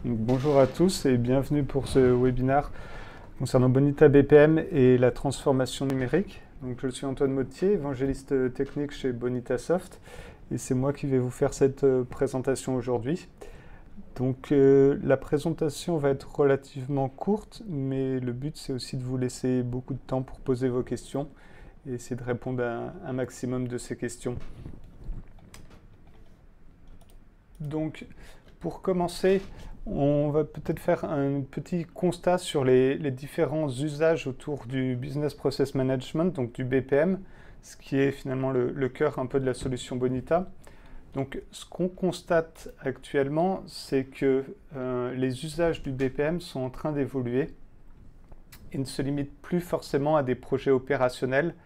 Donc, bonjour à tous et bienvenue pour ce webinaire concernant Bonita BPM et la transformation numérique. Donc, je suis Antoine Mottier, évangéliste technique chez Bonita Soft, et c'est moi qui vais vous faire cette présentation aujourd'hui. Donc la présentation va être relativement courte, mais le but c'est aussi de vous laisser beaucoup de temps pour poser vos questions et essayer de répondre à un maximum de ces questions. Donc pour commencer, on va peut-être faire un petit constat sur les différents usages autour du Business Process Management, donc du BPM, ce qui est finalement le cœur un peu de la solution Bonita. Donc ce qu'on constate actuellement, c'est que les usages du BPM sont en train d'évoluer et ne se limitent plus forcément à des projets opérationnels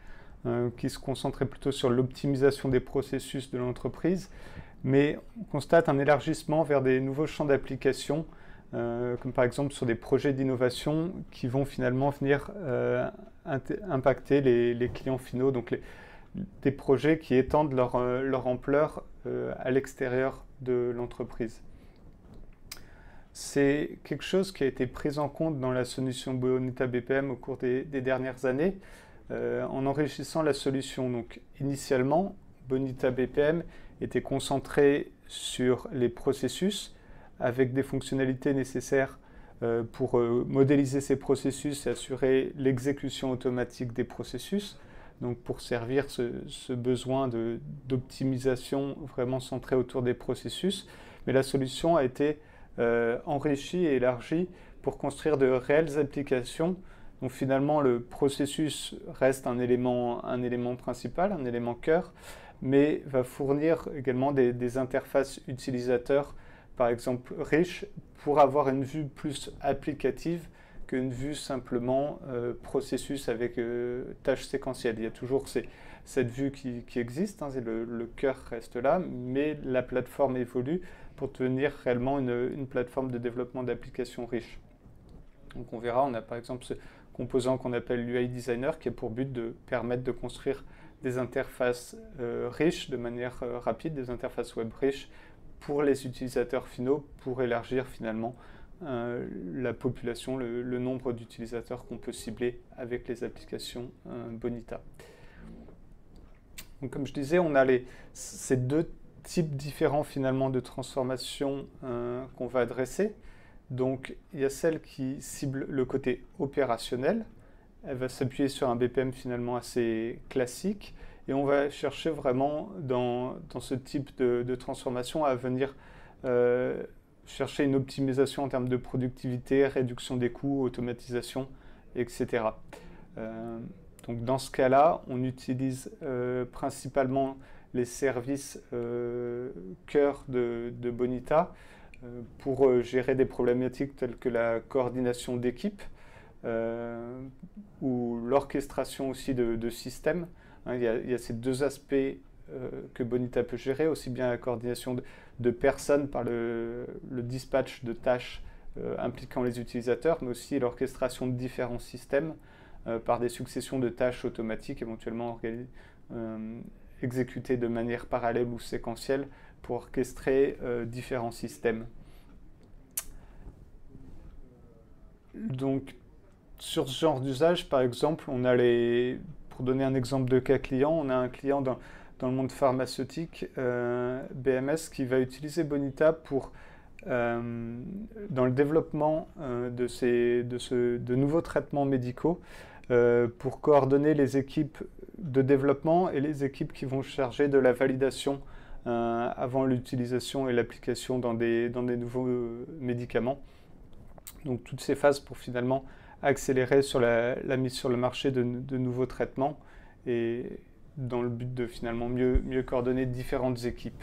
qui se concentraient plutôt sur l'optimisation des processus de l'entreprise, mais on constate un élargissement vers des nouveaux champs d'application, comme par exemple sur des projets d'innovation qui vont finalement venir impacter les clients finaux, donc des projets qui étendent leur ampleur à l'extérieur de l'entreprise. C'est quelque chose qui a été pris en compte dans la solution Bonita BPM au cours des dernières années, en enrichissant la solution. Donc, initialement, Bonita BPM était concentré sur les processus, avec des fonctionnalités nécessaires pour modéliser ces processus et assurer l'exécution automatique des processus. Donc pour servir ce besoin d'optimisation vraiment centré autour des processus. Mais la solution a été enrichie et élargie pour construire de réelles applications. Donc finalement, le processus reste un élément principal, un élément cœur, mais va fournir également des interfaces utilisateurs, par exemple riches, pour avoir une vue plus applicative qu'une vue simplement processus avec tâches séquentielles. Il y a toujours cette vue qui existe, hein, le cœur reste là, mais la plateforme évolue pour devenir réellement une plateforme de développement d'applications riches. Donc on verra, on a par exemple ce composant qu'on appelle l'UI Designer qui a pour but de permettre de construire des interfaces riches de manière rapide, des interfaces web riches pour les utilisateurs finaux, pour élargir finalement la population, le nombre d'utilisateurs qu'on peut cibler avec les applications Bonita. Donc, comme je disais, on a ces deux types différents finalement de transformation qu'on va adresser. Donc il y a celle qui cible le côté opérationnel. Elle va s'appuyer sur un BPM finalement assez classique et on va chercher vraiment dans ce type de transformation à venir chercher une optimisation en termes de productivité, réduction des coûts, automatisation, etc. Donc dans ce cas-là, on utilise principalement les services cœur de Bonita pour gérer des problématiques telles que la coordination d'équipe ou l'orchestration aussi de systèmes. Il y a ces deux aspects que Bonita peut gérer, aussi bien la coordination de personnes par le dispatch de tâches impliquant les utilisateurs, mais aussi l'orchestration de différents systèmes par des successions de tâches automatiques éventuellement exécutées de manière parallèle ou séquentielle pour orchestrer différents systèmes. Donc, sur ce genre d'usage, par exemple, pour donner un exemple de cas client, on a un client dans le monde pharmaceutique, BMS, qui va utiliser Bonita dans le développement de nouveaux traitements médicaux pour coordonner les équipes de développement et les équipes qui vont charger de la validation avant l'utilisation et l'application dans des nouveaux médicaments. Donc toutes ces phases pour finalement accélérer sur la mise sur le marché de nouveaux traitements et dans le but de finalement mieux coordonner différentes équipes.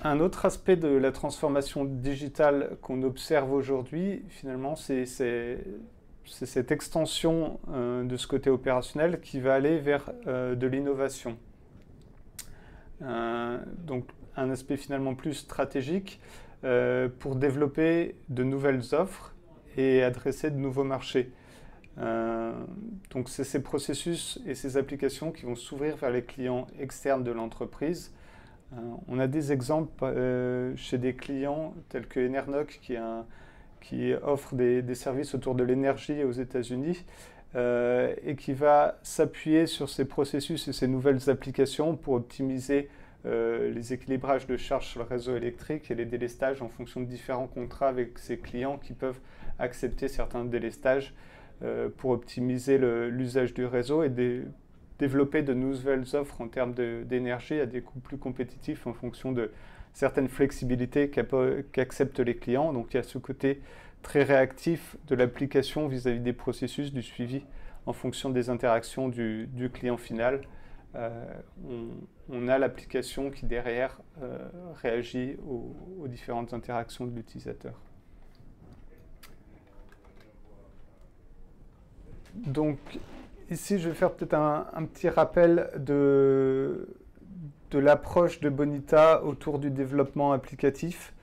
Un autre aspect de la transformation digitale qu'on observe aujourd'hui, finalement, c'est cette extension de ce côté opérationnel qui va aller vers de l'innovation. Donc un aspect finalement plus stratégique pour développer de nouvelles offres et adresser de nouveaux marchés. Donc c'est ces processus et ces applications qui vont s'ouvrir vers les clients externes de l'entreprise On a des exemples chez des clients tels que Enernoc qui offre des services autour de l'énergie aux États-Unis et qui va s'appuyer sur ces processus et ces nouvelles applications pour optimiser les équilibrages de charge sur le réseau électrique et les délestages en fonction de différents contrats avec ses clients qui peuvent accepter certains délestages pour optimiser l'usage du réseau et développer de nouvelles offres en termes d'énergie à des coûts plus compétitifs en fonction de certaines flexibilités qu'acceptent les clients. Donc il y a ce côté très réactif de l'application vis-à-vis des processus, du suivi en fonction des interactions du client final. On a l'application qui derrière réagit aux différentes interactions de l'utilisateur. Donc ici je vais faire peut-être un petit rappel de l'approche de Bonita autour du développement applicatif.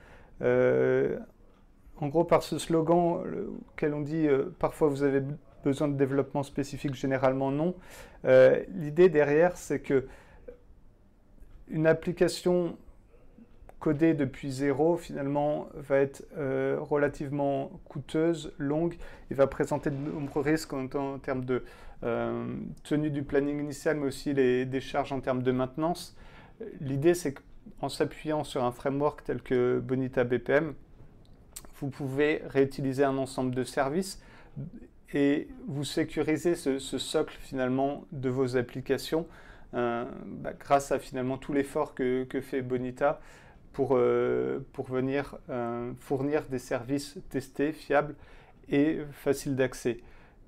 En gros, par ce slogan auquel on dit parfois vous avez besoin de développement spécifique, généralement non. L'idée derrière, c'est que une application codée depuis zéro, finalement, va être relativement coûteuse, longue, et va présenter de nombreux risques en termes de tenue du planning initial, mais aussi des charges en termes de maintenance. L'idée, c'est qu'en s'appuyant sur un framework tel que Bonita BPM, vous pouvez réutiliser un ensemble de services et vous sécurisez ce socle finalement de vos applications grâce à finalement tout l'effort que fait Bonita pour venir fournir des services testés, fiables et faciles d'accès.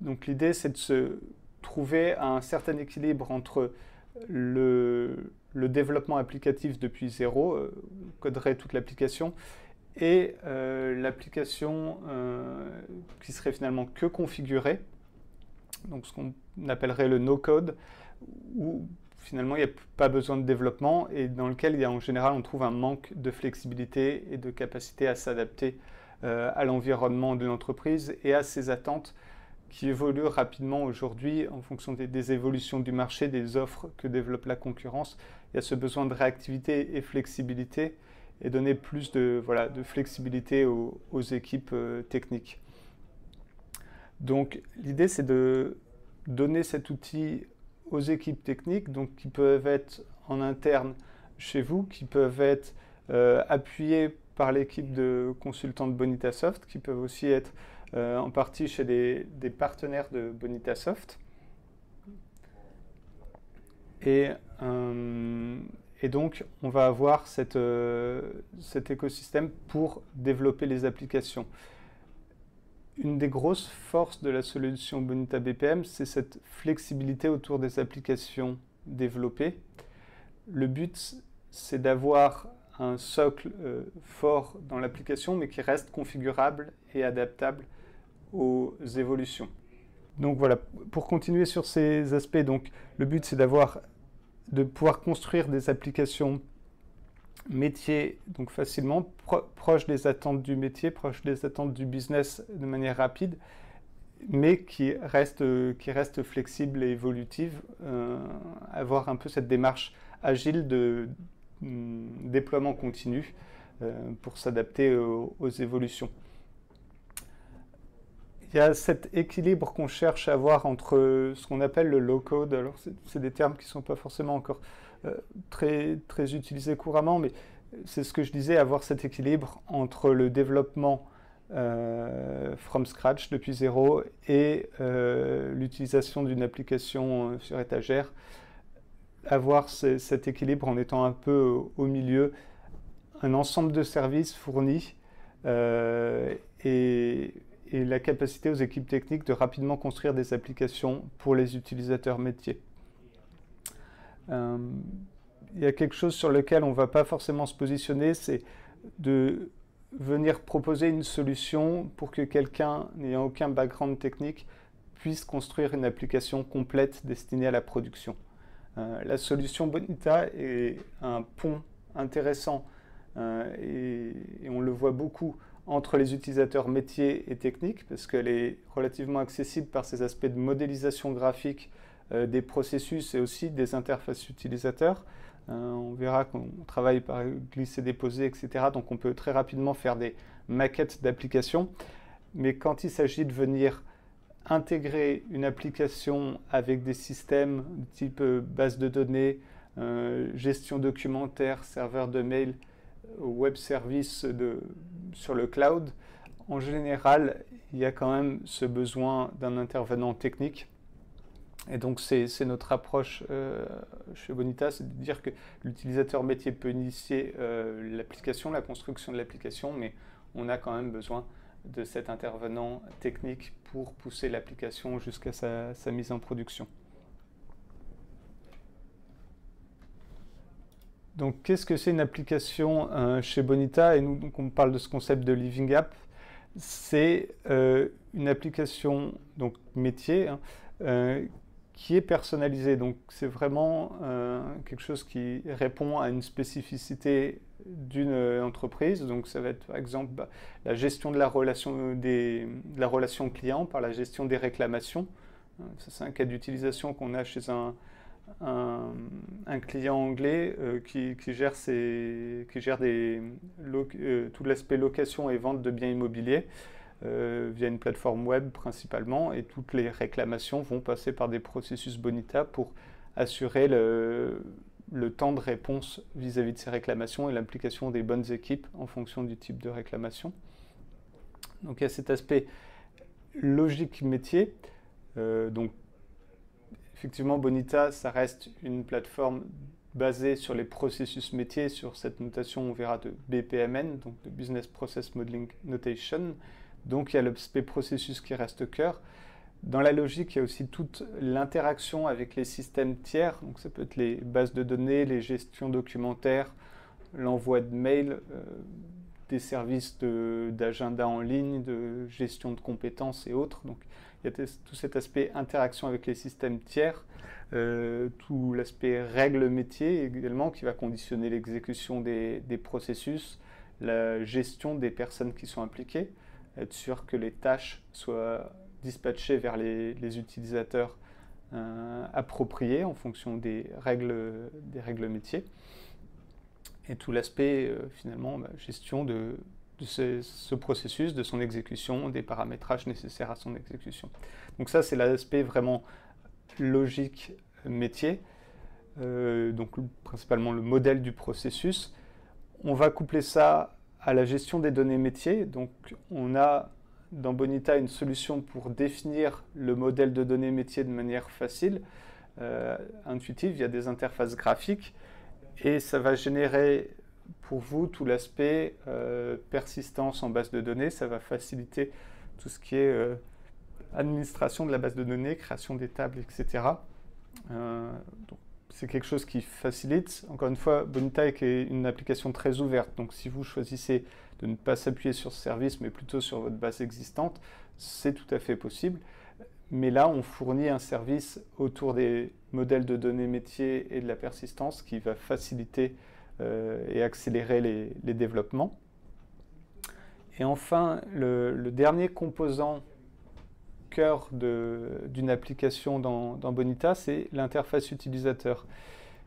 Donc l'idée, c'est de se trouver un certain équilibre entre le développement applicatif depuis zéro, on coderait toute l'application, et l'application qui serait finalement que configurée, donc ce qu'on appellerait le no-code, où finalement il n'y a pas besoin de développement et dans lequel en général on trouve un manque de flexibilité et de capacité à s'adapter à l'environnement de l'entreprise et à ses attentes qui évoluent rapidement aujourd'hui en fonction des évolutions du marché, des offres que développe la concurrence. Il y a ce besoin de réactivité et flexibilité et donner plus de flexibilité aux équipes techniques. Donc l'idée, c'est de donner cet outil aux équipes techniques, donc qui peuvent être en interne chez vous, qui peuvent être appuyés par l'équipe de consultants de Bonitasoft, qui peuvent aussi être en partie chez des partenaires de Bonitasoft. Et donc, on va avoir cet écosystème pour développer les applications. Une des grosses forces de la solution Bonita BPM, c'est cette flexibilité autour des applications développées. Le but, c'est d'avoir un socle fort dans l'application, mais qui reste configurable et adaptable aux évolutions. Donc voilà, pour continuer sur ces aspects, donc, le but, c'est de pouvoir construire des applications métier donc facilement, proche des attentes du métier, proche des attentes du business de manière rapide, mais qui reste flexible et évolutive, avoir un peu cette démarche agile de déploiement continu pour s'adapter aux évolutions. Il y a cet équilibre qu'on cherche à avoir entre ce qu'on appelle le low-code. Alors, c'est des termes qui ne sont pas forcément encore très utilisés couramment, mais c'est ce que je disais, avoir cet équilibre entre le développement from scratch, depuis zéro, et l'utilisation d'une application sur étagère. Avoir cet équilibre en étant un peu au milieu, un ensemble de services fournis et la capacité aux équipes techniques de rapidement construire des applications pour les utilisateurs métiers. Il y a quelque chose sur lequel on ne va pas forcément se positionner, c'est de venir proposer une solution pour que quelqu'un n'ayant aucun background technique puisse construire une application complète destinée à la production. La solution Bonita est un pont intéressant et on le voit beaucoup entre les utilisateurs métiers et techniques parce qu'elle est relativement accessible par ses aspects de modélisation graphique des processus et aussi des interfaces utilisateurs. On verra qu'on travaille par glisser-déposer, etc. Donc on peut très rapidement faire des maquettes d'applications. Mais quand il s'agit de venir intégrer une application avec des systèmes de type base de données, gestion documentaire, serveur de mail, web service sur le cloud, en général, il y a quand même ce besoin d'un intervenant technique. Et donc c'est notre approche chez Bonita, c'est de dire que l'utilisateur métier peut initier l'application, la construction de l'application, mais on a quand même besoin de cet intervenant technique pour pousser l'application jusqu'à sa mise en production. Donc qu'est-ce que c'est une application chez Bonita? Et nous, donc, on parle de ce concept de Living App. C'est une application donc métier, hein, qui est personnalisée. Donc c'est vraiment quelque chose qui répond à une spécificité d'une entreprise. Donc ça va être par exemple la gestion de la relation client par la gestion des réclamations. Ça, c'est un cas d'utilisation qu'on a chez un client anglais qui gère tout l'aspect location et vente de biens immobiliers via une plateforme web principalement, et toutes les réclamations vont passer par des processus Bonita pour assurer le temps de réponse vis-à-vis de ces réclamations et l'implication des bonnes équipes en fonction du type de réclamation. Donc il y a cet aspect logique métier. Donc effectivement, Bonita, ça reste une plateforme basée sur les processus métiers, sur cette notation, on verra, de BPMN, donc de Business Process Modeling Notation. Donc il y a l'aspect processus qui reste au cœur. Dans la logique, il y a aussi toute l'interaction avec les systèmes tiers. Donc ça peut être les bases de données, les gestions documentaires, l'envoi de mails, des services d'agenda en ligne, de gestion de compétences et autres. Donc il y a tout cet aspect interaction avec les systèmes tiers, tout l'aspect règles métiers également qui va conditionner l'exécution des processus, la gestion des personnes qui sont impliquées, être sûr que les tâches soient dispatchées vers les utilisateurs appropriés en fonction des règles métiers. Et tout l'aspect finalement gestion de ce processus, de son exécution, des paramétrages nécessaires à son exécution. Donc ça, c'est l'aspect vraiment logique métier, donc principalement le modèle du processus. On va coupler ça à la gestion des données métiers. Donc on a dans Bonita une solution pour définir le modèle de données métiers de manière facile, intuitive, via des interfaces graphiques. Et ça va générer pour vous tout l'aspect persistance en base de données. Ça va faciliter tout ce qui est administration de la base de données, création des tables, etc. Donc, c'est quelque chose qui facilite. Encore une fois, Bonita est une application très ouverte. Donc si vous choisissez de ne pas s'appuyer sur ce service, mais plutôt sur votre base existante, c'est tout à fait possible. Mais là, on fournit un service autour des modèles de données métiers et de la persistance qui va faciliter et accélérer les développements. Et enfin, le dernier composant cœur d'une application dans Bonita, c'est l'interface utilisateur.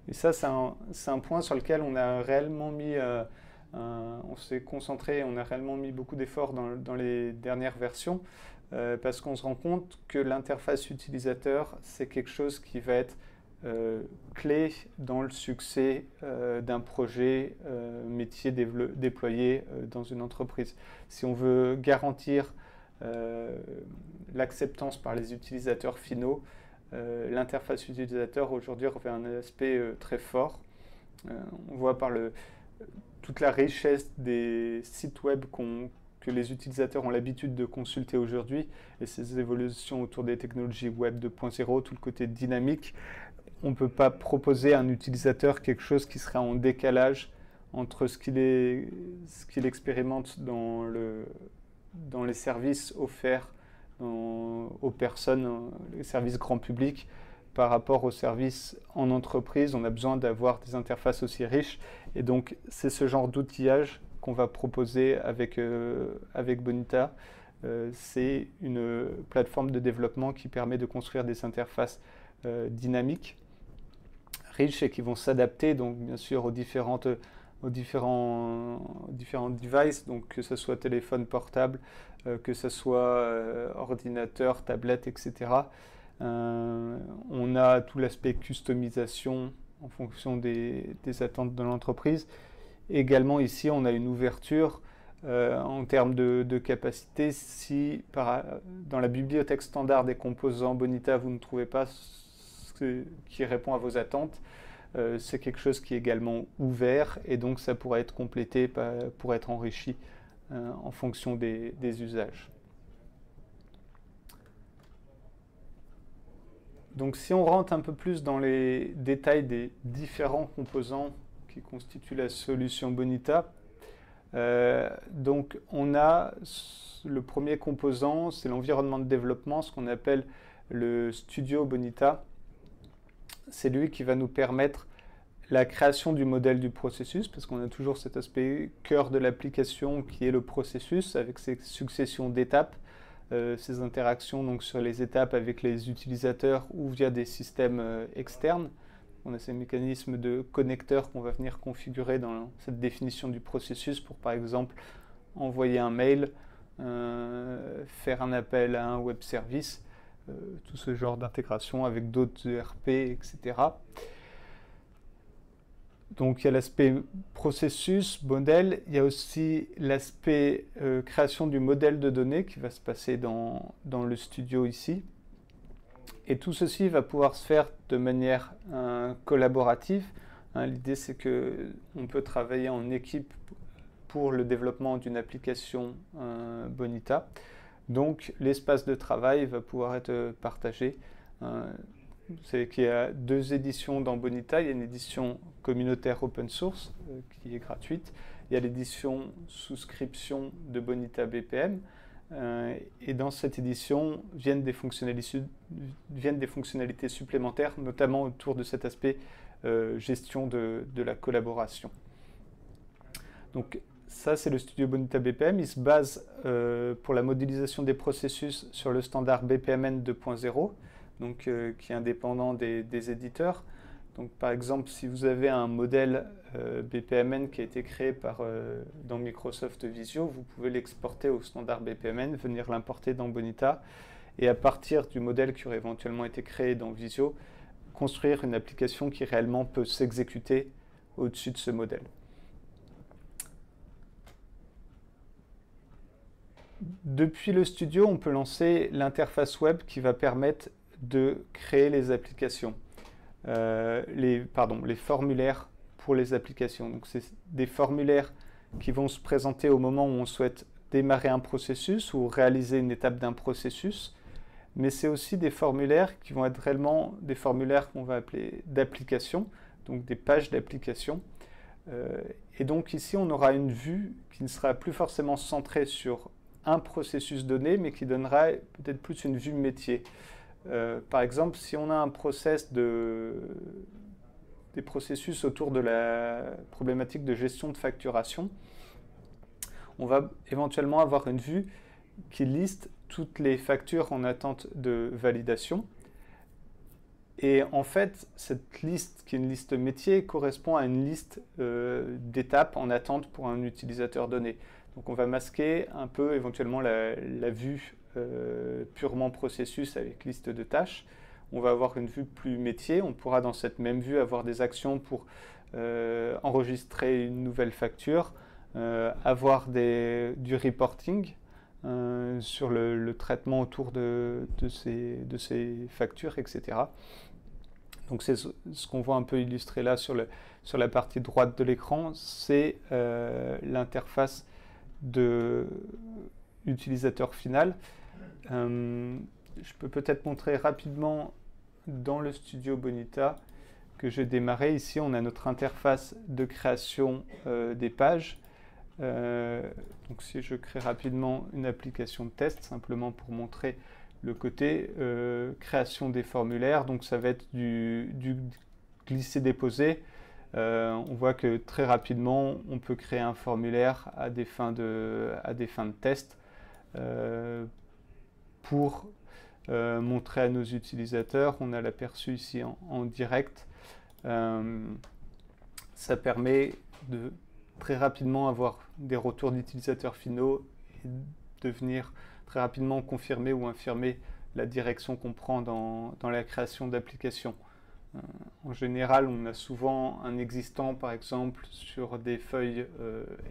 Et ça, c'est un point sur lequel on a réellement mis, on s'est concentré, on a réellement mis beaucoup d'efforts dans les dernières versions, parce qu'on se rend compte que l'interface utilisateur, c'est quelque chose qui va être clé dans le succès d'un projet métier déployé dans une entreprise. Si on veut garantir l'acceptance par les utilisateurs finaux, l'interface utilisateur aujourd'hui revêt un aspect très fort. On voit par toute la richesse des sites web que les utilisateurs ont l'habitude de consulter aujourd'hui et ces évolutions autour des technologies web 2.0, tout le côté dynamique. On ne peut pas proposer à un utilisateur quelque chose qui serait en décalage entre ce qu'il expérimente dans les services offerts aux personnes, les services grand public, par rapport aux services en entreprise. On a besoin d'avoir des interfaces aussi riches. Et donc, c'est ce genre d'outillage qu'on va proposer avec Bonita. C'est une plateforme de développement qui permet de construire des interfaces dynamiques, riches et qui vont s'adapter, donc bien sûr aux différents devices, donc que ce soit téléphone portable, que ce soit ordinateur, tablette, etc. On a tout l'aspect customisation en fonction des attentes de l'entreprise. Également ici, on a une ouverture en termes de capacité. Si dans la bibliothèque standard des composants Bonita, vous ne trouvez pas ce qui répond à vos attentes, c'est quelque chose qui est également ouvert et donc ça pourra être complété pour être enrichi en fonction des usages. Donc si on rentre un peu plus dans les détails des différents composants qui constituent la solution Bonita, donc on a le premier composant, c'est l'environnement de développement, ce qu'on appelle le Studio Bonita. C'est lui qui va nous permettre la création du modèle du processus, parce qu'on a toujours cet aspect cœur de l'application qui est le processus, avec ses successions d'étapes, ces interactions donc, sur les étapes avec les utilisateurs ou via des systèmes externes. On a ces mécanismes de connecteurs qu'on va venir configurer dans cette définition du processus pour, par exemple, envoyer un mail, faire un appel à un web service, tout ce genre d'intégration avec d'autres ERP, etc. Donc il y a l'aspect processus, modèle, il y a aussi l'aspect création du modèle de données qui va se passer dans le studio ici. Et tout ceci va pouvoir se faire de manière collaborative. L'idée c'est qu'on peut travailler en équipe pour le développement d'une application Bonita. Donc l'espace de travail va pouvoir être partagé. C'est qu'il y a deux éditions dans Bonita. Il y a une édition communautaire open source qui est gratuite. Il y a l'édition souscription de Bonita BPM. Et dans cette édition viennent des fonctionnalités supplémentaires, notamment autour de cet aspect gestion de la collaboration. Donc ça, c'est le studio Bonita BPM. Il se base pour la modélisation des processus sur le standard BPMN 2.0. Donc, qui est indépendant des éditeurs. Donc, par exemple, si vous avez un modèle BPMN qui a été créé dans Microsoft Visio, vous pouvez l'exporter au standard BPMN, venir l'importer dans Bonita, et à partir du modèle qui aurait éventuellement été créé dans Visio, construire une application qui réellement peut s'exécuter au-dessus de ce modèle. Depuis le studio, on peut lancer l'interface web qui va permettre de créer les applications, les formulaires pour les applications. Donc c'est des formulaires qui vont se présenter au moment où on souhaite démarrer un processus ou réaliser une étape d'un processus, mais c'est aussi des formulaires qui vont être réellement des formulaires qu'on va appeler d'application, donc des pages d'application. Et donc ici on aura une vue qui ne sera plus forcément centrée sur un processus donné, mais qui donnera peut-être plus une vue métier. Par exemple, si on a un des processus autour de la problématique de gestion de facturation, on va éventuellement avoir une vue qui liste toutes les factures en attente de validation. Et en fait, cette liste, qui est une liste métier, correspond à une liste d'étapes en attente pour un utilisateur donné. Donc on va masquer un peu éventuellement la vue purement processus avec liste de tâches. On va avoir une vue plus métier. On pourra dans cette même vue avoir des actions pour enregistrer une nouvelle facture, avoir du reporting sur le traitement autour de ces factures, etc. Donc c'est ce qu'on voit un peu illustré là sur la partie droite de l'écran, c'est l'interface de l'utilisateur final. Je peux peut-être montrer rapidement dans le studio Bonita que j'ai démarré. Ici, on a notre interface de création des pages. Donc si je crée rapidement une application de test, simplement pour montrer le côté création des formulaires, donc ça va être du glisser-déposer. On voit que très rapidement, on peut créer un formulaire à des fins de test pour montrer à nos utilisateurs. On a l'aperçu ici en direct Ça permet de très rapidement avoir des retours d'utilisateurs finaux et de venir très rapidement confirmer ou infirmer la direction qu'on prend dans la création d'applications. En général, on a souvent un existant, par exemple, sur des feuilles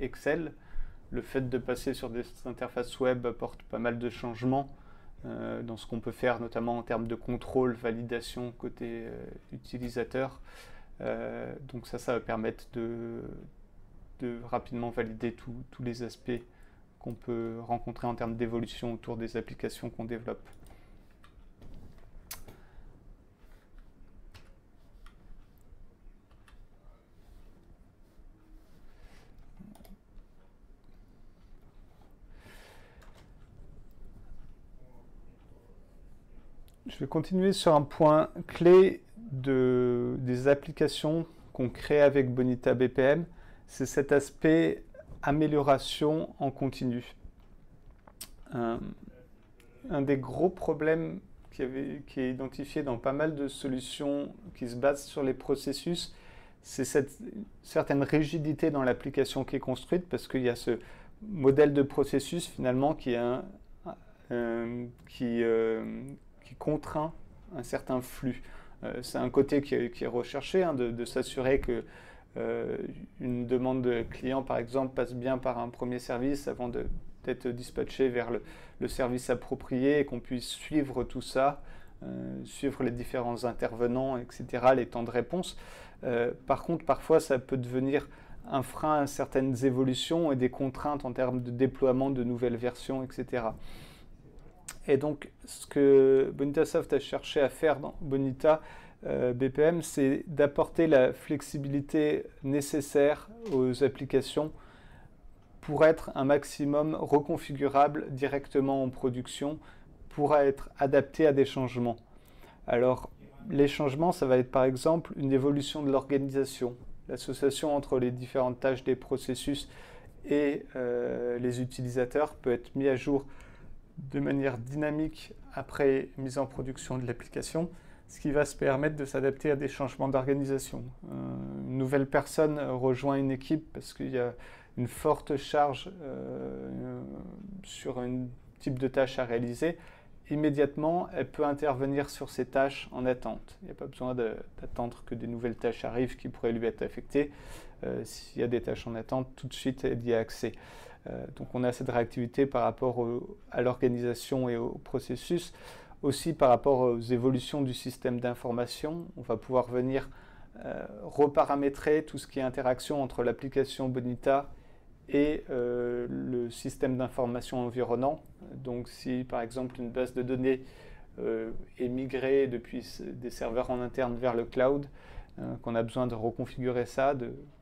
Excel. Le fait de passer sur des interfaces web apporte pas mal de changements dans ce qu'on peut faire, notamment en termes de contrôle, validation côté utilisateur. Donc ça va permettre de rapidement valider tous les aspects qu'on peut rencontrer en termes d'évolution autour des applications qu'on développe. Je vais continuer sur un point clé des applications qu'on crée avec Bonita BPM, c'est cet aspect amélioration en continu. Un des gros problèmes qui est identifié dans pas mal de solutions qui se basent sur les processus, c'est cette certaine rigidité dans l'application qui est construite, parce qu'il y a ce modèle de processus finalement qui contraint un certain flux. C'est un côté qui est recherché, hein, de s'assurer que une demande de client, par exemple, passe bien par un premier service avant d'être dispatché vers le service approprié et qu'on puisse suivre tout ça, suivre les différents intervenants, etc., les temps de réponse. Par contre, parfois, ça peut devenir un frein à certaines évolutions et des contraintes en termes de déploiement de nouvelles versions, etc. Et donc, ce que Bonitasoft a cherché à faire dans Bonita BPM, c'est d'apporter la flexibilité nécessaire aux applications pour être un maximum reconfigurable directement en production, pour être adapté à des changements. Alors, les changements, ça va être par exemple une évolution de l'organisation, l'association entre les différentes tâches des processus et les utilisateurs peut être mis à jour de manière dynamique après mise en production de l'application, ce qui va se permettre de s'adapter à des changements d'organisation. Une nouvelle personne rejoint une équipe parce qu'il y a une forte charge sur un type de tâche à réaliser. Immédiatement, elle peut intervenir sur ces tâches en attente. Il n'y a pas besoin d'attendre que des nouvelles tâches arrivent qui pourraient lui être affectées. S'il y a des tâches en attente, tout de suite, elle y a accès. Donc on a cette réactivité par rapport à l'organisation et au processus. Aussi par rapport aux évolutions du système d'information, on va pouvoir venir reparamétrer tout ce qui est interaction entre l'application Bonita et le système d'information environnant. Donc si par exemple une base de données est migrée depuis des serveurs en interne vers le cloud, qu'on a besoin de reconfigurer ça,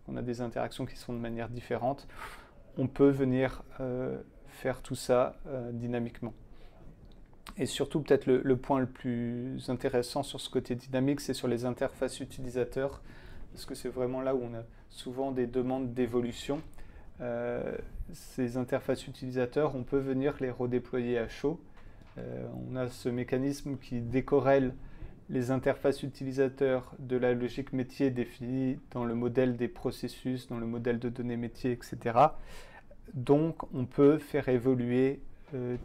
qu'on a des interactions qui sont de manière différente, on peut venir faire tout ça dynamiquement. Et surtout, peut-être le point le plus intéressant sur ce côté dynamique, c'est sur les interfaces utilisateurs, parce que c'est vraiment là où on a souvent des demandes d'évolution. Ces interfaces utilisateurs, on peut venir les redéployer à chaud. On a ce mécanisme qui décorrèle les interfaces utilisateurs de la logique métier définie dans le modèle des processus, dans le modèle de données métiers, etc. Donc, on peut faire évoluer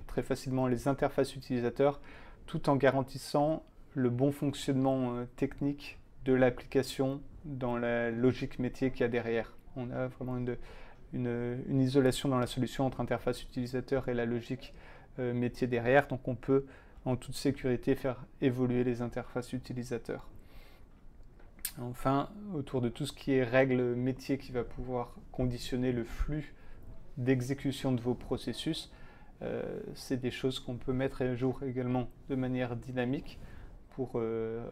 très facilement les interfaces utilisateurs tout en garantissant le bon fonctionnement technique de l'application dans la logique métier qu'il y a derrière. On a vraiment une isolation dans la solution entre interface utilisateur et la logique métier derrière, donc on peut en toute sécurité faire évoluer les interfaces utilisateurs. Enfin, autour de tout ce qui est règles métier qui va pouvoir conditionner le flux d'exécution de vos processus, c'est des choses qu'on peut mettre à jour également de manière dynamique pour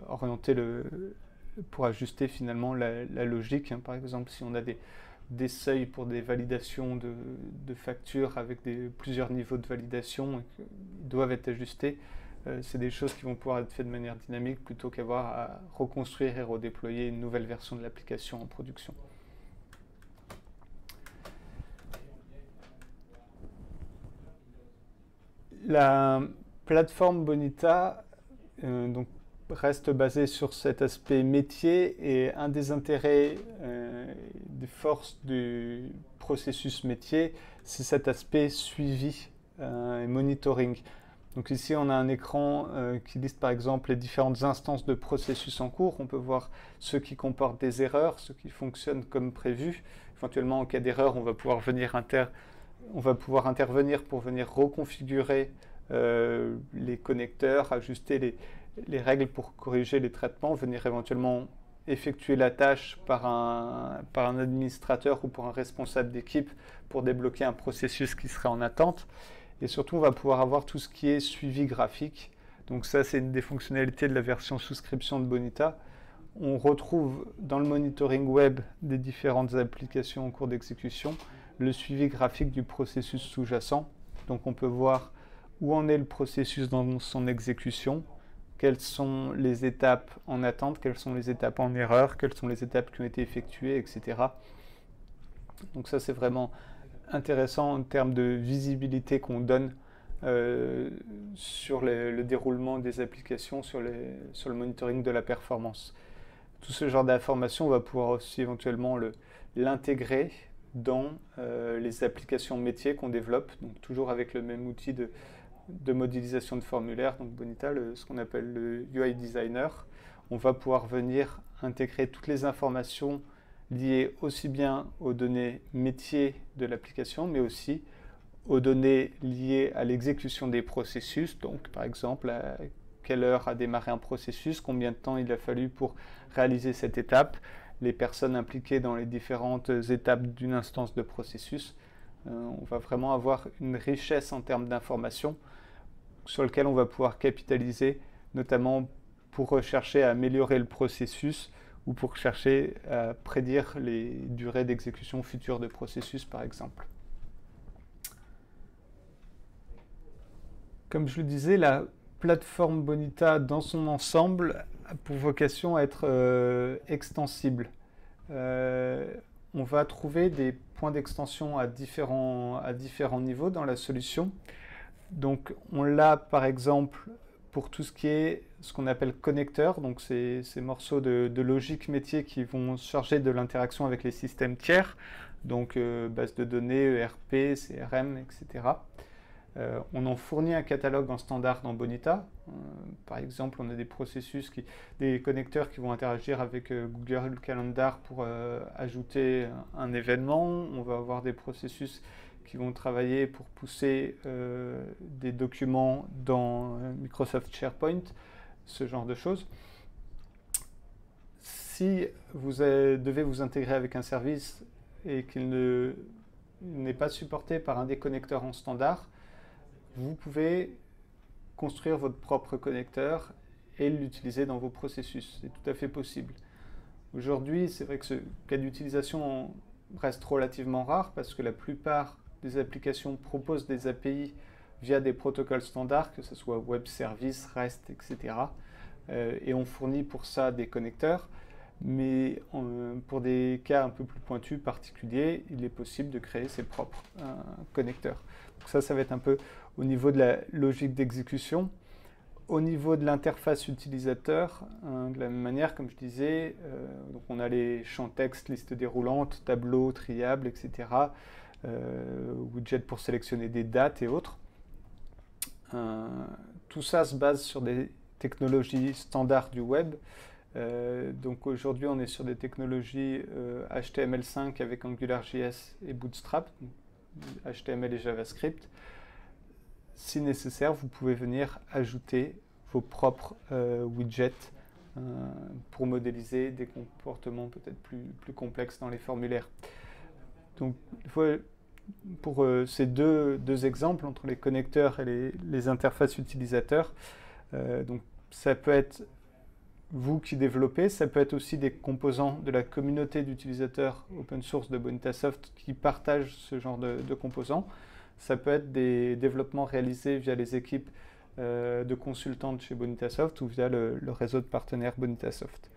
orienter pour ajuster finalement la logique. Par exemple, si on a des seuils pour des validations de factures avec plusieurs niveaux de validation qui doivent être ajustés, c'est des choses qui vont pouvoir être faites de manière dynamique plutôt qu'avoir à reconstruire et redéployer une nouvelle version de l'application en production. La plateforme Bonita, donc reste basé sur cet aspect métier et un des intérêts des forces du processus métier, c'est cet aspect suivi et monitoring. Donc ici, on a un écran qui liste par exemple les différentes instances de processus en cours. On peut voir ceux qui comportent des erreurs, ceux qui fonctionnent comme prévu. Éventuellement, en cas d'erreur, on va pouvoir intervenir pour venir reconfigurer les connecteurs, ajuster les règles pour corriger les traitements, venir éventuellement effectuer la tâche par un administrateur ou pour un responsable d'équipe pour débloquer un processus qui serait en attente. Et surtout, on va pouvoir avoir tout ce qui est suivi graphique. Donc ça, c'est une des fonctionnalités de la version souscription de Bonita. On retrouve dans le monitoring web des différentes applications en cours d'exécution le suivi graphique du processus sous-jacent. Donc on peut voir où en est le processus dans son exécution, quelles sont les étapes en attente, quelles sont les étapes en erreur, quelles sont les étapes qui ont été effectuées, etc. Donc ça, c'est vraiment intéressant en termes de visibilité qu'on donne sur le déroulement des applications, sur le monitoring de la performance. Tout ce genre d'informations, on va pouvoir aussi éventuellement l'intégrer dans les applications métiers qu'on développe, donc toujours avec le même outil de modélisation de formulaire, donc Bonita, ce qu'on appelle le UI Designer. On va pouvoir venir intégrer toutes les informations liées aussi bien aux données métiers de l'application, mais aussi aux données liées à l'exécution des processus. Donc, par exemple, à quelle heure a démarré un processus, combien de temps il a fallu pour réaliser cette étape, les personnes impliquées dans les différentes étapes d'une instance de processus. On va vraiment avoir une richesse en termes d'informations sur lequel on va pouvoir capitaliser, notamment pour rechercher à améliorer le processus ou pour chercher à prédire les durées d'exécution futures de processus, par exemple. Comme je le disais, la plateforme Bonita dans son ensemble a pour vocation à être extensible. On va trouver des points d'extension à différents niveaux dans la solution. Donc on l'a par exemple pour tout ce qui est ce qu'on appelle connecteurs, donc ces morceaux de logique métier qui vont se charger de l'interaction avec les systèmes tiers, donc base de données, ERP, CRM, etc. On en fournit un catalogue en standard dans Bonita. Par exemple, on a des connecteurs qui vont interagir avec Google Calendar pour ajouter un événement. On va avoir des processus qui vont travailler pour pousser des documents dans Microsoft SharePoint, ce genre de choses. Si vous devez vous intégrer avec un service et qu'il n'est pas supporté par un des connecteurs en standard, vous pouvez construire votre propre connecteur et l'utiliser dans vos processus. C'est tout à fait possible. Aujourd'hui, c'est vrai que ce cas d'utilisation reste relativement rare parce que la plupart des applications proposent des API via des protocoles standards, que ce soit web service, REST, etc. Et on fournit pour ça des connecteurs. Mais pour des cas un peu plus pointus, particuliers, il est possible de créer ses propres connecteurs. Donc ça va être un peu au niveau de la logique d'exécution. Au niveau de l'interface utilisateur, de la même manière, comme je disais, donc on a les champs texte, liste déroulante, tableau, triable, etc. Widget pour sélectionner des dates et autres. Tout ça se base sur des technologies standards du web. Donc aujourd'hui, on est sur des technologies HTML5 avec AngularJS et Bootstrap, HTML et JavaScript. Si nécessaire, vous pouvez venir ajouter vos propres widgets pour modéliser des comportements peut-être plus complexes dans les formulaires. Donc, pour ces deux exemples entre les connecteurs et les interfaces utilisateurs, donc ça peut être vous qui développez, ça peut être aussi des composants de la communauté d'utilisateurs open source de Bonitasoft qui partagent ce genre de composants. Ça peut être des développements réalisés via les équipes de consultants de chez Bonitasoft ou via le réseau de partenaires Bonitasoft.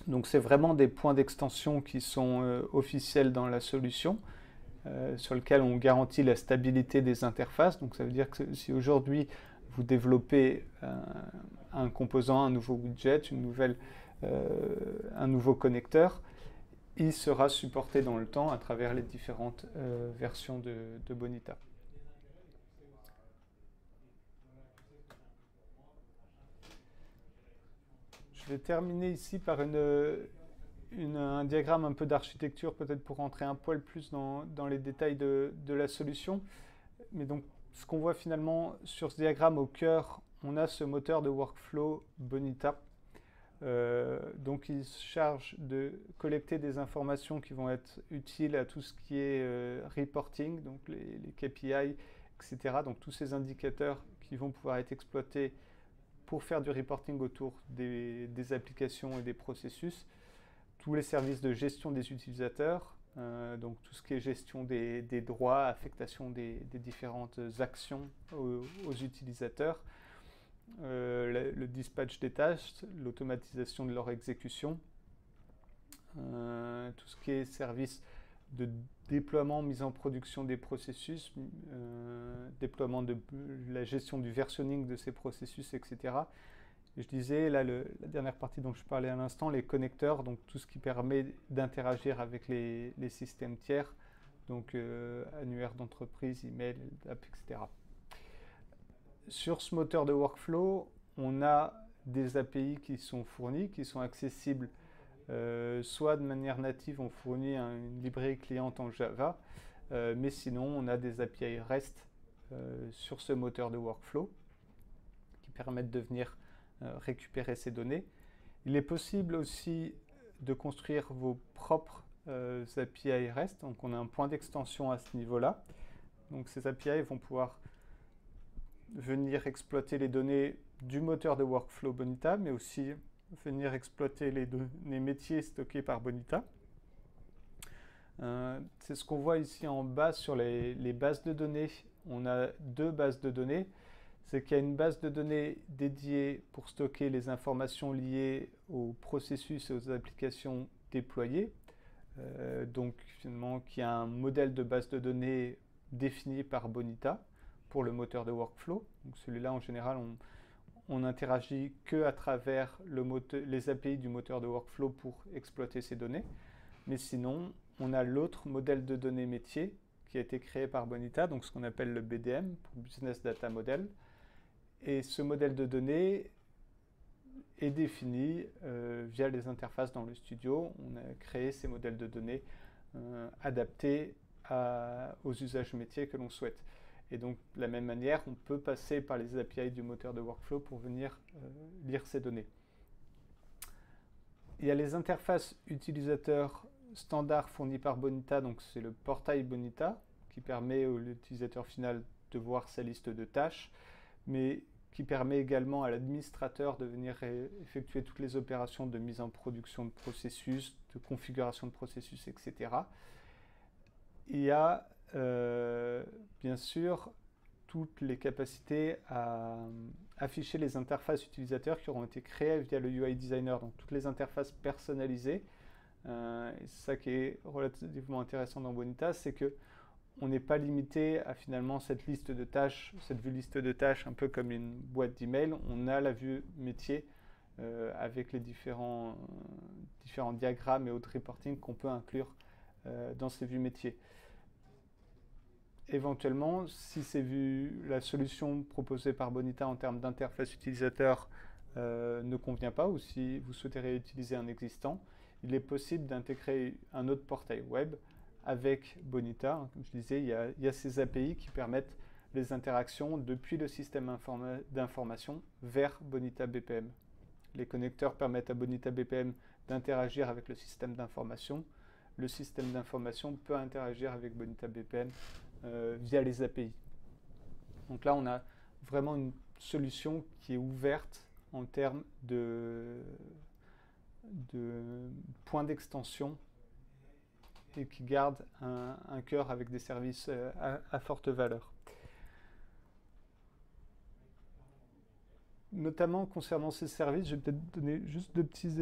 Donc c'est vraiment des points d'extension qui sont officiels dans la solution, sur lesquels on garantit la stabilité des interfaces. Donc ça veut dire que si aujourd'hui vous développez un composant, un nouveau widget, un nouveau connecteur, il sera supporté dans le temps à travers les différentes versions de Bonita. Je vais terminer ici par un diagramme un peu d'architecture, peut-être pour rentrer un poil plus dans les détails de la solution. Mais donc, ce qu'on voit finalement sur ce diagramme, au cœur, on a ce moteur de workflow Bonita. Donc, il se charge de collecter des informations qui vont être utiles à tout ce qui est reporting, donc les KPI, etc. Donc, tous ces indicateurs qui vont pouvoir être exploités pour faire du reporting autour des applications et des processus. Tous les services de gestion des utilisateurs, donc tout ce qui est gestion des droits, affectation des différentes actions aux utilisateurs, le dispatch des tâches, l'automatisation de leur exécution, tout ce qui est service de déploiement, mise en production des processus, déploiement de la gestion du versionning de ces processus, etc. Et je disais, là, la dernière partie dont je parlais à l'instant, les connecteurs, donc tout ce qui permet d'interagir avec les systèmes tiers, donc annuaire d'entreprise, email, app, etc. Sur ce moteur de workflow, on a des API qui sont fournies, qui sont accessibles soit de manière native, on fournit une librairie cliente en Java, mais sinon on a des API REST sur ce moteur de workflow qui permettent de venir récupérer ces données. Il est possible aussi de construire vos propres API REST, donc on a un point d'extension à ce niveau-là. Donc ces API vont pouvoir venir exploiter les données du moteur de workflow Bonita, mais aussi venir exploiter les données métiers stockées par Bonita. C'est ce qu'on voit ici en bas sur les bases de données. On a deux bases de données. C'est qu'il y a une base de données dédiée pour stocker les informations liées aux processus et aux applications déployées. Donc finalement, qui a un modèle de base de données défini par Bonita pour le moteur de workflow. Donc celui-là, en général, on n'interagit que à travers les API du moteur de workflow pour exploiter ces données. Mais sinon, on a l'autre modèle de données métier qui a été créé par Bonita, donc ce qu'on appelle le BDM, Business Data Model. Et ce modèle de données est défini via les interfaces dans le studio. On a créé ces modèles de données adaptés aux usages métiers que l'on souhaite. Et donc, de la même manière, on peut passer par les API du moteur de workflow pour venir lire ces données. Il y a les interfaces utilisateurs standards fournies par Bonita, donc c'est le portail Bonita qui permet à l'utilisateur final de voir sa liste de tâches, mais qui permet également à l'administrateur de venir effectuer toutes les opérations de mise en production de processus, de configuration de processus, etc. Il y a bien sûr toutes les capacités à afficher les interfaces utilisateurs qui auront été créées via le UI Designer, donc toutes les interfaces personnalisées. Et c'est ça qui est relativement intéressant dans Bonita, c'est que on n'est pas limité à finalement cette liste de tâches, cette vue liste de tâches un peu comme une boîte d'email. On a la vue métier avec les différents diagrammes et autres reporting qu'on peut inclure dans ces vues métiers. Éventuellement, si la solution proposée par Bonita en termes d'interface utilisateur ne convient pas, ou si vous souhaitez réutiliser un existant, il est possible d'intégrer un autre portail web avec Bonita. Comme je disais, il y a ces API qui permettent les interactions depuis le système d'information vers Bonita BPM. Les connecteurs permettent à Bonita BPM d'interagir avec le système d'information. Le système d'information peut interagir avec Bonita BPM via les API. Donc là, on a vraiment une solution qui est ouverte en termes de points d'extension et qui garde un cœur avec des services à forte valeur. Notamment concernant ces services, je vais peut-être donner juste deux petits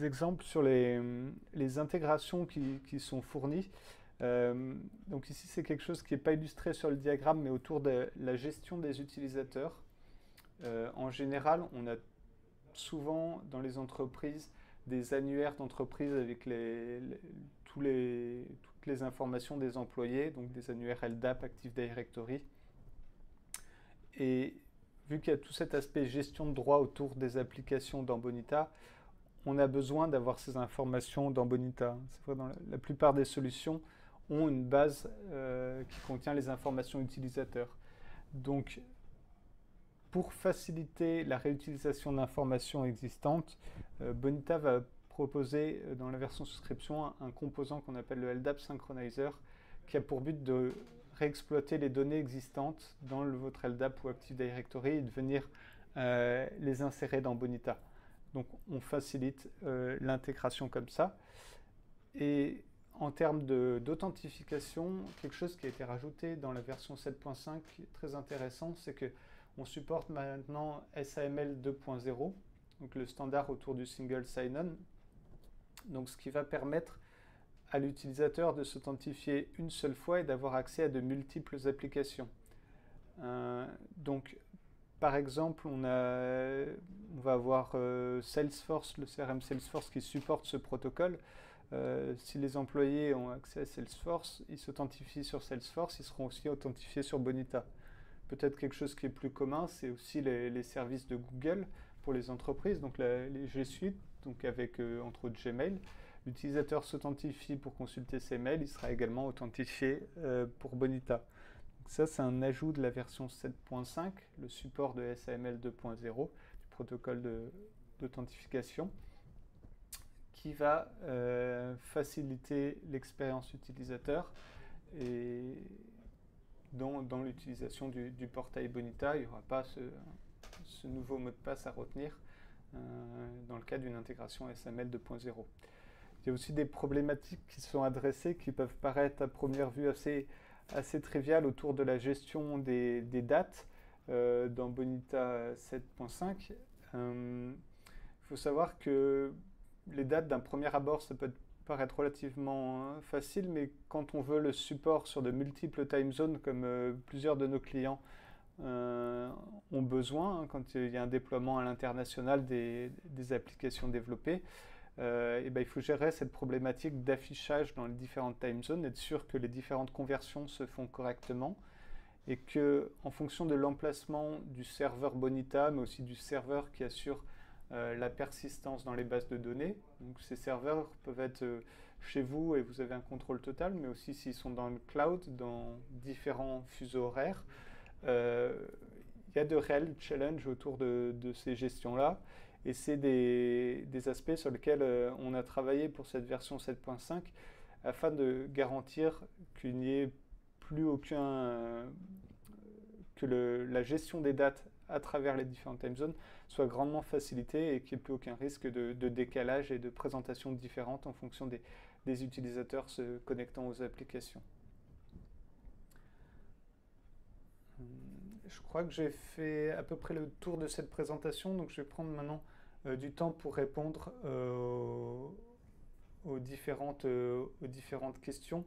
exemples sur les intégrations qui sont fournies. Donc ici, c'est quelque chose qui n'est pas illustré sur le diagramme, mais autour de la gestion des utilisateurs. En général, on a souvent dans les entreprises des annuaires d'entreprise avec toutes les informations des employés, donc des annuaires LDAP, Active Directory. Et vu qu'il y a tout cet aspect gestion de droit autour des applications dans Bonita, on a besoin d'avoir ces informations dans Bonita. C'est vrai, dans la plupart des solutions ont une base qui contient les informations utilisateurs. Donc, pour faciliter la réutilisation d'informations existantes, Bonita va proposer dans la version souscription un composant qu'on appelle le LDAP Synchronizer qui a pour but de réexploiter les données existantes dans votre LDAP ou Active Directory et de venir les insérer dans Bonita. Donc on facilite l'intégration comme ça. Et en termes d'authentification, quelque chose qui a été rajouté dans la version 7.5 qui est très intéressant, c'est qu'on supporte maintenant SAML 2.0, donc le standard autour du single sign-on. Donc ce qui va permettre à l'utilisateur de s'authentifier une seule fois et d'avoir accès à de multiples applications. Donc par exemple, on va avoir Salesforce, le CRM Salesforce qui supporte ce protocole. Si les employés ont accès à Salesforce, ils s'authentifient sur Salesforce, ils seront aussi authentifiés sur Bonita. Peut-être quelque chose qui est plus commun, c'est aussi les services de Google pour les entreprises, donc les G Suite, donc avec entre autres Gmail. L'utilisateur s'authentifie pour consulter ses mails, il sera également authentifié pour Bonita. Donc ça, c'est un ajout de la version 7.5, le support de SAML 2.0, du protocole d'authentification, qui va faciliter l'expérience utilisateur. Et dans l'utilisation du portail Bonita, il n'y aura pas ce nouveau mot de passe à retenir dans le cas d'une intégration SAML 2.0. Il y a aussi des problématiques qui sont adressées qui peuvent paraître à première vue assez triviales autour de la gestion des dates dans Bonita 7.5. Il faut savoir que les dates d'un premier abord, ça peut paraître relativement facile, mais quand on veut le support sur de multiples time zones, comme plusieurs de nos clients ont besoin, quand il y a un déploiement à l'international des applications développées, et ben, il faut gérer cette problématique d'affichage dans les différentes time zones, être sûr que les différentes conversions se font correctement et que, en fonction de l'emplacement du serveur Bonita, mais aussi du serveur qui assure la persistance dans les bases de données. Donc ces serveurs peuvent être chez vous et vous avez un contrôle total, mais aussi s'ils sont dans le cloud, dans différents fuseaux horaires. Il y a de réels challenges autour de ces gestions-là. Et c'est des aspects sur lesquels on a travaillé pour cette version 7.5 afin de garantir qu'il n'y ait plus que la gestion des dates à travers les différentes time zones soit grandement facilitée et qu'il n'y ait plus aucun risque de décalage et de présentation différente en fonction des utilisateurs se connectant aux applications. Je crois que j'ai fait à peu près le tour de cette présentation, donc je vais prendre maintenant du temps pour répondre aux différentes questions.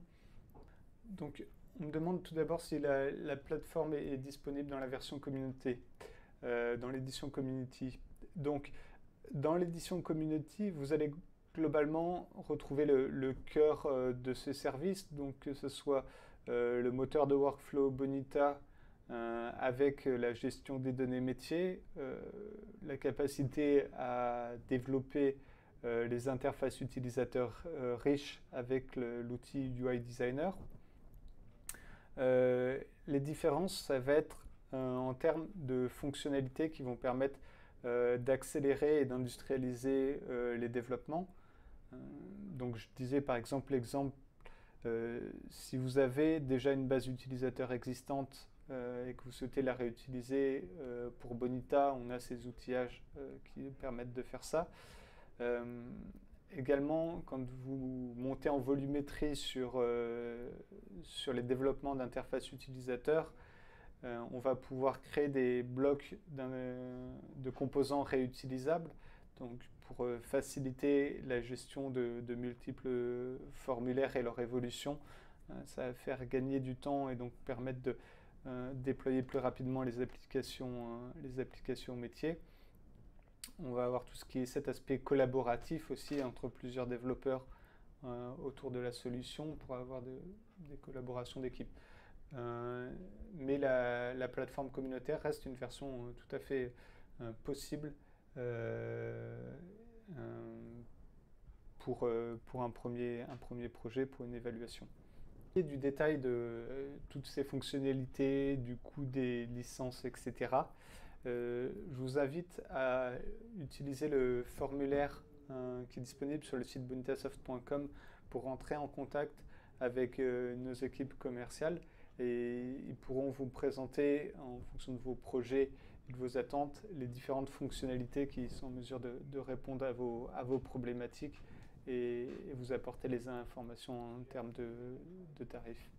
Donc, on me demande tout d'abord si la plateforme est disponible dans la version communauté, dans l'édition community. Donc, dans l'édition community, vous allez globalement retrouver le cœur de ces services, donc que ce soit le moteur de workflow Bonita, avec la gestion des données métiers, la capacité à développer les interfaces utilisateurs riches avec l'outil UI Designer. Les différences, ça va être en termes de fonctionnalités qui vont permettre d'accélérer et d'industrialiser les développements. Donc je disais par exemple si vous avez déjà une base utilisateur existante et que vous souhaitez la réutiliser pour Bonita, on a ces outillages qui permettent de faire ça. Également, quand vous montez en volumétrie sur les développements d'interface utilisateur, on va pouvoir créer des blocs de composants réutilisables, donc pour faciliter la gestion de multiples formulaires et leur évolution. Ça va faire gagner du temps et donc permettre déployer plus rapidement les applications métiers. On va avoir tout ce qui est cet aspect collaboratif aussi entre plusieurs développeurs autour de la solution pour avoir des collaborations d'équipe. Mais la plateforme communautaire reste une version tout à fait possible pour un premier projet, pour une évaluation. Et du détail de toutes ces fonctionnalités, du coût des licences, etc. Je vous invite à utiliser le formulaire qui est disponible sur le site bonitasoft.com pour rentrer en contact avec nos équipes commerciales et ils pourront vous présenter en fonction de vos projets et de vos attentes les différentes fonctionnalités qui sont en mesure de répondre à vos problématiques et vous apporter les informations en termes de tarifs.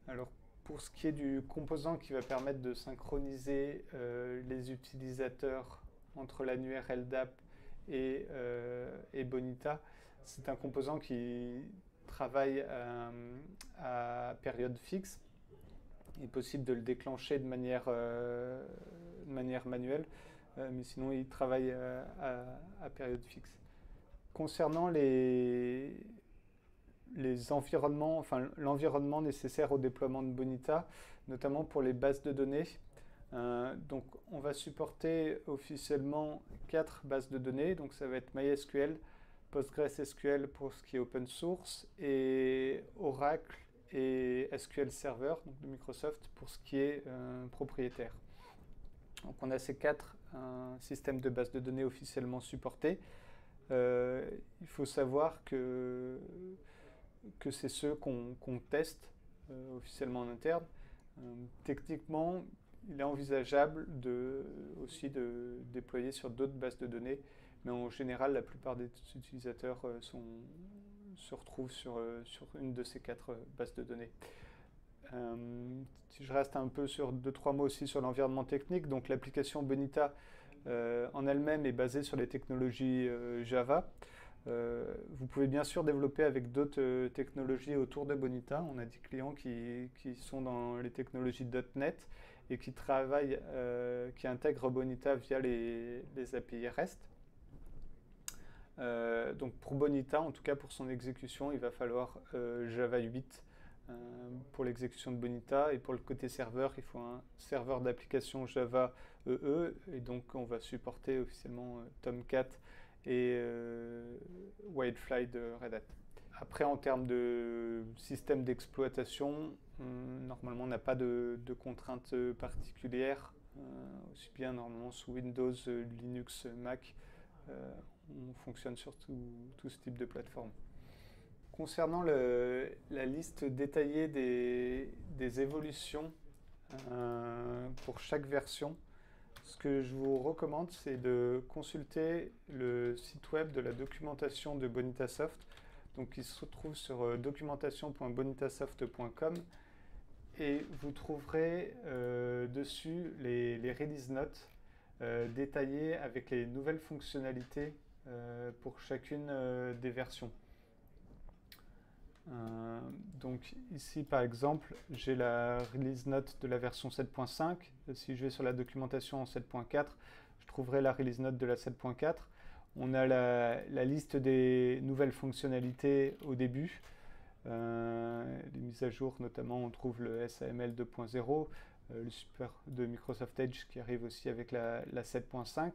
Alors, pour ce qui est du composant qui va permettre de synchroniser les utilisateurs entre l'annuaire LDAP et Bonita, c'est un composant qui travaille à période fixe. Il est possible de le déclencher de manière manuelle, mais sinon il travaille à période fixe. Concernant l'environnement nécessaire au déploiement de Bonita, notamment pour les bases de données. Donc on va supporter officiellement 4 bases de données, donc ça va être MySQL, PostgreSQL pour ce qui est open source, et Oracle et SQL Server donc de Microsoft pour ce qui est propriétaire. Donc on a ces 4 systèmes de bases de données officiellement supportés. Il faut savoir que c'est ceux qu'on teste officiellement en interne. Techniquement, il est envisageable aussi de déployer sur d'autres bases de données, mais en général, la plupart des utilisateurs se retrouvent sur une de ces 4 bases de données. Si je reste un peu sur 2-3 mots aussi sur l'environnement technique, donc l'application Bonita en elle-même est basée sur les technologies Java. Vous pouvez bien sûr développer avec d'autres technologies autour de Bonita. On a des clients qui sont dans les technologies .NET et qui intègrent Bonita via les API REST. Donc pour Bonita, en tout cas pour son exécution, il va falloir Java 8 pour l'exécution de Bonita, et pour le côté serveur, il faut un serveur d'application Java EE, et donc on va supporter officiellement Tomcat et Wildfly de Red Hat. Après, en termes de système d'exploitation, normalement on n'a pas de contraintes particulières, aussi bien normalement sous Windows, Linux, Mac, on fonctionne sur tout ce type de plateforme. Concernant la liste détaillée des évolutions pour chaque version, ce que je vous recommande, c'est de consulter le site web de la documentation de Bonitasoft, donc qui se trouve sur documentation.bonitasoft.com, et vous trouverez dessus les release notes détaillées avec les nouvelles fonctionnalités pour chacune des versions. Donc ici par exemple j'ai la release note de la version 7.5. Si je vais sur la documentation en 7.4, je trouverai la release note de la 7.4. On a la liste des nouvelles fonctionnalités au début, les mises à jour, notamment on trouve le SAML 2.0, le support de Microsoft Edge qui arrive aussi avec la 7.5,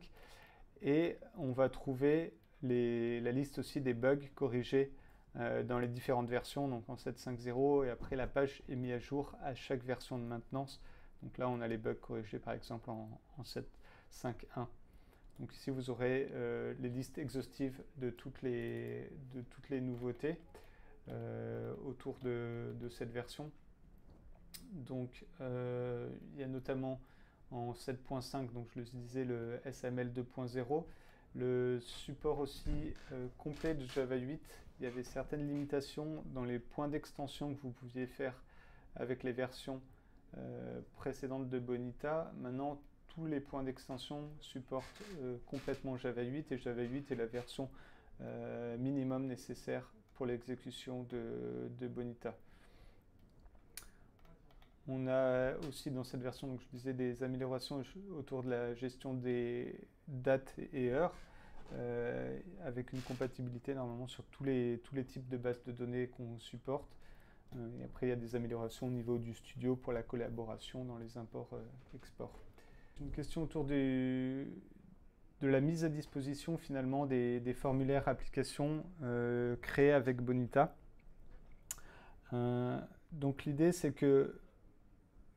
et on va trouver la liste aussi des bugs corrigés dans les différentes versions, donc en 7.5.0, et après la page est mise à jour à chaque version de maintenance. Donc là on a les bugs corrigés par exemple en 7.5.1. Donc ici vous aurez les listes exhaustives de toutes les nouveautés autour de cette version. Donc il y a notamment en 7.5, donc je le disais, le SAML 2.0, le support aussi complet de Java 8. Il y avait certaines limitations dans les points d'extension que vous pouviez faire avec les versions précédentes de Bonita. Maintenant, tous les points d'extension supportent complètement Java 8, et Java 8 est la version minimum nécessaire pour l'exécution de Bonita. On a aussi dans cette version, donc je disais, des améliorations autour de la gestion des dates et heures, avec une compatibilité normalement sur tous les types de bases de données qu'on supporte. Et après, il y a des améliorations au niveau du studio pour la collaboration dans les imports-exports. Une question autour de la mise à disposition finalement des formulaires applications créés avec Bonita. Donc l'idée, c'est que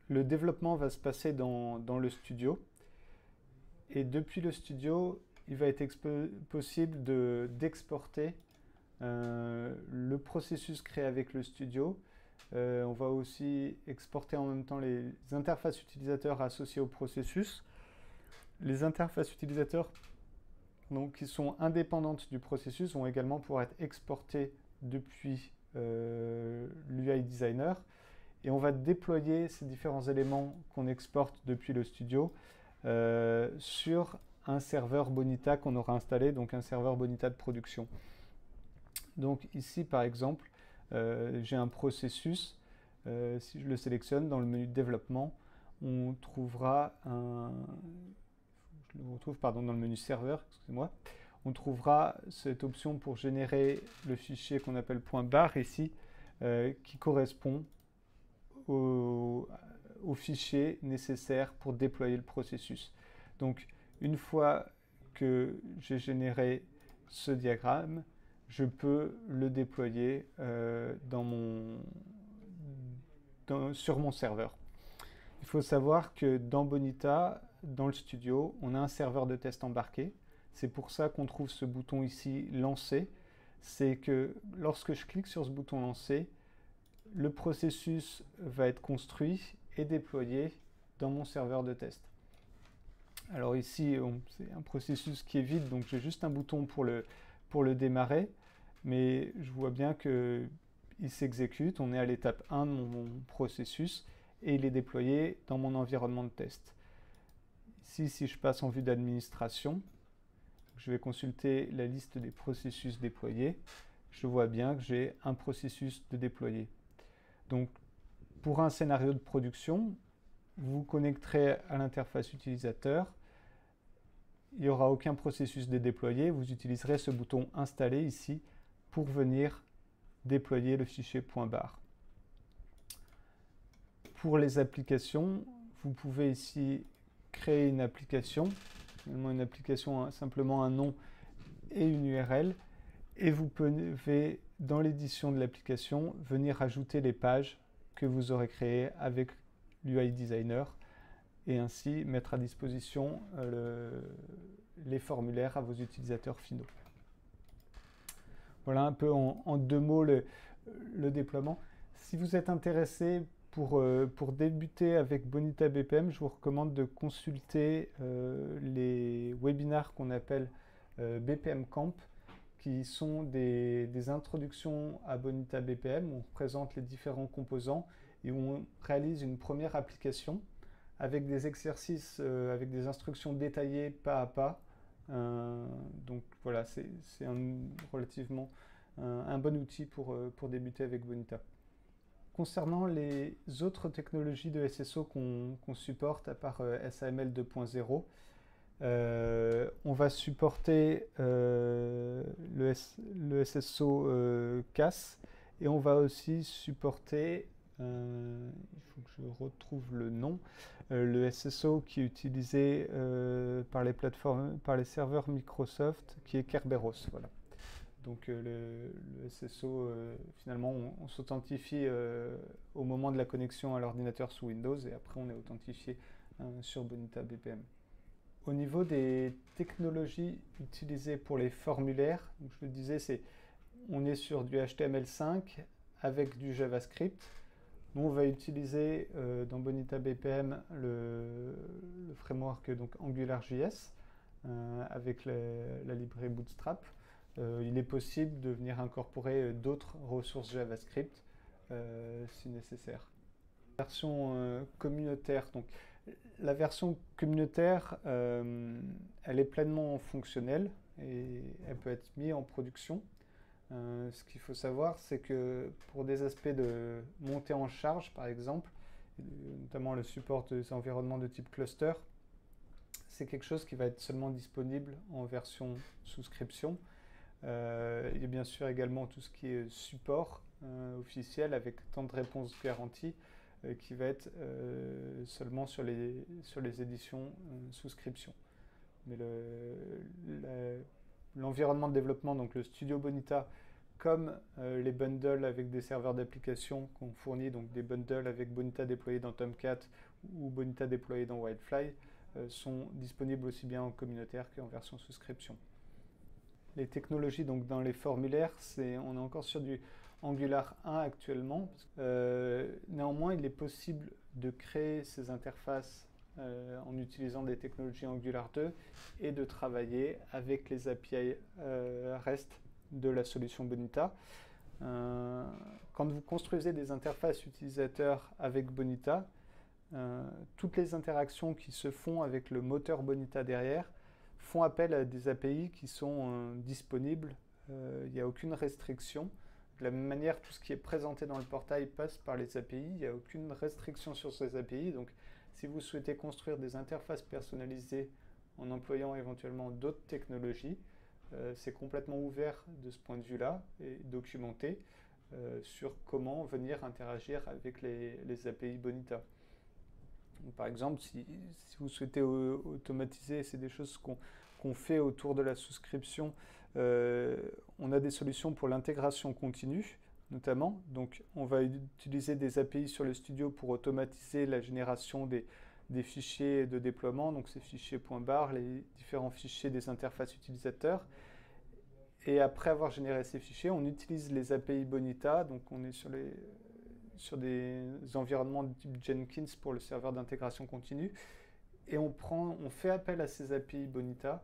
le développement va se passer dans le studio, et depuis le studio, il va être possible d'exporter le processus créé avec le studio. On va aussi exporter en même temps les interfaces utilisateurs associées au processus. Les interfaces utilisateurs donc, qui sont indépendantes du processus vont également pouvoir être exportées depuis l'UI Designer. Et on va déployer ces différents éléments qu'on exporte depuis le studio sur un serveur Bonita qu'on aura installé, donc un serveur Bonita de production. Donc ici, par exemple, j'ai un processus. Si je le sélectionne dans le menu développement, on trouvera je le retrouve dans le menu serveur, excusez-moi. On trouvera cette option pour générer le fichier qu'on appelle .bar ici, qui correspond au fichier nécessaire pour déployer le processus. Donc, une fois que j'ai généré ce diagramme, je peux le déployer sur mon serveur. Il faut savoir que dans Bonita, dans le studio, on a un serveur de test embarqué. C'est pour ça qu'on trouve ce bouton ici, lancer. C'est que lorsque je clique sur ce bouton lancer, le processus va être construit et déployé dans mon serveur de test. Alors ici, c'est un processus qui est vide, donc j'ai juste un bouton pour le démarrer, mais je vois bien qu'il s'exécute. On est à l'étape 1 de mon processus et il est déployé dans mon environnement de test. Ici, si je passe en vue d'administration, je vais consulter la liste des processus déployés. Je vois bien que j'ai un processus de déployer. Donc, pour un scénario de production, vous vous connecterez à l'interface utilisateur. Il n'y aura aucun processus de déployer. Vous utiliserez ce bouton installer ici pour venir déployer le fichier .bar. Pour les applications, vous pouvez ici créer une application. Finalement, une application, simplement un nom et une URL. Et vous pouvez, dans l'édition de l'application, venir ajouter les pages que vous aurez créées avec l'UI Designer et ainsi mettre à disposition les formulaires à vos utilisateurs finaux. Voilà un peu en 2 mots le déploiement. Si vous êtes intéressé pour débuter avec Bonita BPM, je vous recommande de consulter les webinaires qu'on appelle BPM Camp, qui sont des introductions à Bonita BPM, où on présente les différents composants et où on réalise une première application avec des exercices, avec des instructions détaillées pas à pas. Donc voilà, c'est relativement un bon outil pour débuter avec Bonita. Concernant les autres technologies de SSO qu'on supporte, à part SAML 2.0, on va supporter le SSO CAS et on va aussi supporter, il faut que je retrouve le nom, le SSO qui est utilisé par les plateformes, par les serveurs Microsoft, qui est Kerberos. Voilà. Donc le SSO, finalement, on s'authentifie au moment de la connexion à l'ordinateur sous Windows et après on est authentifié sur Bonita BPM. Au niveau des technologies utilisées pour les formulaires, donc je le disais, on est sur du HTML5 avec du JavaScript. Nous, on va utiliser dans Bonita BPM le framework donc AngularJS avec la librairie Bootstrap. Il est possible de venir incorporer d'autres ressources JavaScript si nécessaire. Version communautaire. Donc, la version communautaire, elle est pleinement fonctionnelle et elle peut être mise en production. Ce qu'il faut savoir, c'est que pour des aspects de montée en charge, par exemple, notamment le support des environnements de type cluster. C'est quelque chose qui va être seulement disponible en version souscription. Il y a bien sûr également tout ce qui est support officiel avec temps de réponse garantie qui va être seulement sur les éditions souscription. Mais l'environnement de développement, donc le Studio Bonita, comme les bundles avec des serveurs d'application qu'on fournit, donc des bundles avec Bonita déployé dans Tomcat ou Bonita déployé dans Wildfly, sont disponibles aussi bien en communautaire qu'en version souscription. Les technologies, donc dans les formulaires, on est encore sur du Angular 1 actuellement. Néanmoins, il est possible de créer ces interfaces en utilisant des technologies Angular 2 et de travailler avec les API REST de la solution Bonita. Quand vous construisez des interfaces utilisateurs avec Bonita, toutes les interactions qui se font avec le moteur Bonita derrière font appel à des API qui sont disponibles. Il n'y a aucune restriction. De la même manière, tout ce qui est présenté dans le portail passe par les API. Il n'y a aucune restriction sur ces API. Donc, si vous souhaitez construire des interfaces personnalisées en employant éventuellement d'autres technologies, c'est complètement ouvert de ce point de vue-là et documenté sur comment venir interagir avec les API Bonita. Donc, par exemple, si vous souhaitez automatiser, c'est des choses qu'on fait autour de la souscription. On a des solutions pour l'intégration continue, notamment. Donc, on va utiliser des API sur le studio pour automatiser la génération des fichiers de déploiement, donc ces fichiers .bar, les différents fichiers des interfaces utilisateurs. Et après avoir généré ces fichiers, on utilise les API Bonita, donc on est sur des environnements de type Jenkins pour le serveur d'intégration continue, et on fait appel à ces API Bonita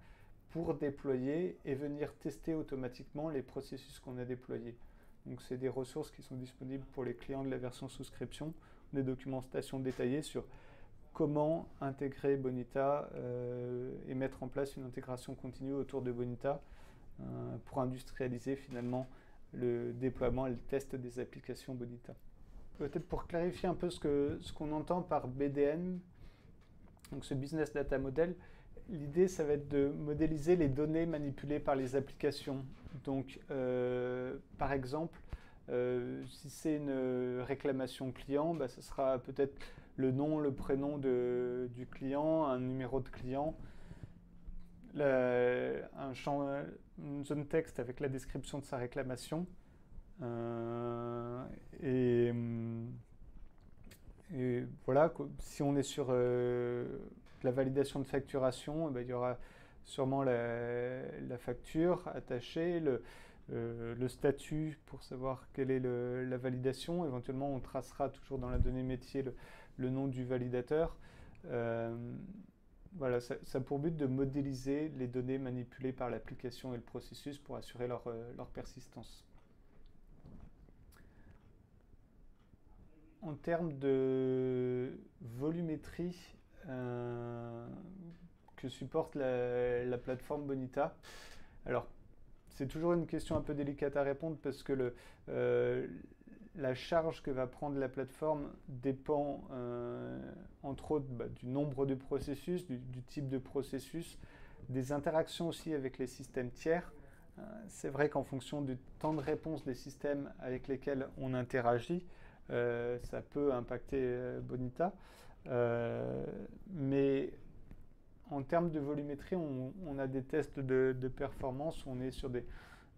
pour déployer et venir tester automatiquement les processus qu'on a déployés. Donc c'est des ressources qui sont disponibles pour les clients de la version souscription, des documentations détaillées sur comment intégrer Bonita et mettre en place une intégration continue autour de Bonita pour industrialiser finalement le déploiement et le test des applications Bonita. Peut-être pour clarifier un peu ce qu'on entend par BDM, donc ce Business Data Model, l'idée ça va être de modéliser les données manipulées par les applications. Donc par exemple, si c'est une réclamation client, ce sera peut-être le nom, le prénom du client, un numéro de client, un champ, une zone texte avec la description de sa réclamation. Et voilà, si on est sur la validation de facturation, il y aura sûrement la facture attachée, le statut pour savoir quelle est la validation. Éventuellement, on tracera toujours dans la donnée métier le nom du validateur. Voilà, ça a pour but de modéliser les données manipulées par l'application et le processus pour assurer leur persistance. En termes de volumétrie que supporte la plateforme Bonita, alors c'est toujours une question un peu délicate à répondre parce que la charge que va prendre la plateforme dépend entre autres du nombre de processus, du type de processus, des interactions aussi avec les systèmes tiers. C'est vrai qu'en fonction du temps de réponse des systèmes avec lesquels on interagit, ça peut impacter Bonita. Mais en termes de volumétrie, on a des tests de performance où on est sur